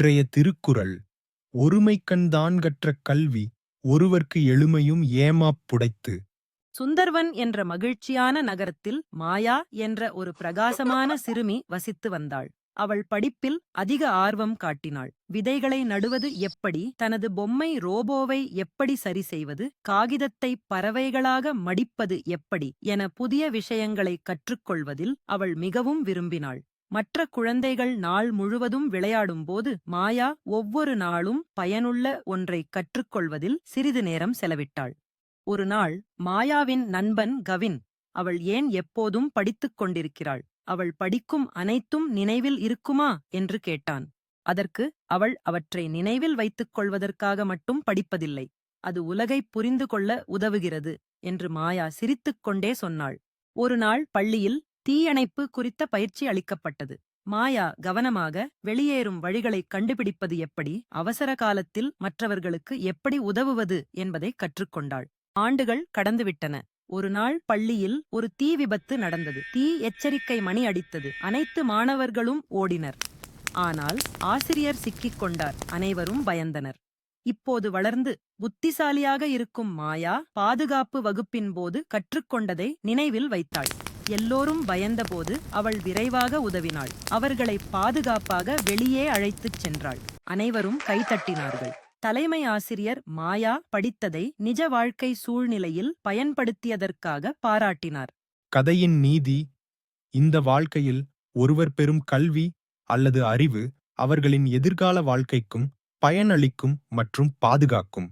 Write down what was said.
இன்றைய திருக்குறள் ஒருமைக்கண்தான் கற்ற கல்வி ஒருவர்க்கு எழுமையும் ஏமாப் புடைத்து. சுந்தர்வன் என்ற மகிழ்ச்சியான நகரத்தில் மாயா என்ற ஒரு பிரகாசமான சிறுமி வசித்து வந்தாள். அவள் படிப்பில் அதிக ஆர்வம் காட்டினாள். விதைகளை நடுவது எப்படி, தனது பொம்மை ரோபோவை எப்படி சரி செய்வது, காகிதத்தை பறவைகளாக மடிப்பது எப்படி என புதிய விஷயங்களை கற்றுக்கொள்வதில் அவள் மிகவும் விரும்பினாள். மற்ற குழந்தைகள் நாள் முழுவதும் விளையாடும்போது மாயா ஒவ்வொரு நாளும் பயனுள்ள ஒன்றை கற்றுக்கொள்வதில் சிறிது நேரம் செலவிட்டாள். ஒரு நாள் மாயாவின் நண்பன் கவின், அவள் ஏன் எப்போதும் படித்துக் கொண்டிருக்கிறாள், அவள் படிக்கும் அனைத்தும் நினைவில் இருக்குமா என்று கேட்டான். அதற்கு அவள் அவற்றை நினைவில் வைத்துக் கொள்வதற்காக மட்டும் படிப்பதில்லை, அது உலகைப் புரிந்து கொள்ள உதவுகிறது என்று மாயா சிரித்துக் கொண்டே சொன்னாள். ஒரு நாள் பள்ளியில் தீயணைப்பு குறித்த பயிற்சி அளிக்கப்பட்டது. மாயா கவனமாக வெளியேறும் வழிகளை கண்டுபிடிப்பது எப்படி, அவசர காலத்தில் மற்றவர்களுக்கு எப்படி உதவுவது என்பதை கற்றுக்கொண்டாள். ஆண்டுகள் கடந்துவிட்டன. ஒரு நாள் பள்ளியில் ஒரு தீ விபத்து நடந்தது. தீ எச்சரிக்கை மணி அடித்தது. அனைத்து மாணவர்களும் ஓடினர். ஆனால் ஆசிரியர் சிக்கிக் கொண்டார். அனைவரும் பயந்தனர். இப்போது வளர்ந்து புத்திசாலியாக இருக்கும் மாயா பாதுகாப்பு வகுப்பின் போது கற்றுக்கொண்டதை நினைவில் வைத்தாள். எல்லோரும் பயந்தபோது அவள் விரைவாக உதவினாள். அவர்களை பாதுகாப்பாக வெளியே அழைத்துச் சென்றாள். அனைவரும் கைதட்டினார்கள். தலைமை ஆசிரியர் மாயா படித்ததை நிஜ வாழ்க்கை சூழ்நிலையில் பயன்படுத்தியதற்காக பாராட்டினார். கதையின் நீதி: இந்த வாழ்க்கையில் ஒருவர் பெறும் கல்வி அல்லது அறிவு அவர்களின் எதிர்கால வாழ்க்கைக்கும் பயனளிக்கும் மற்றும் பாதுகாக்கும்.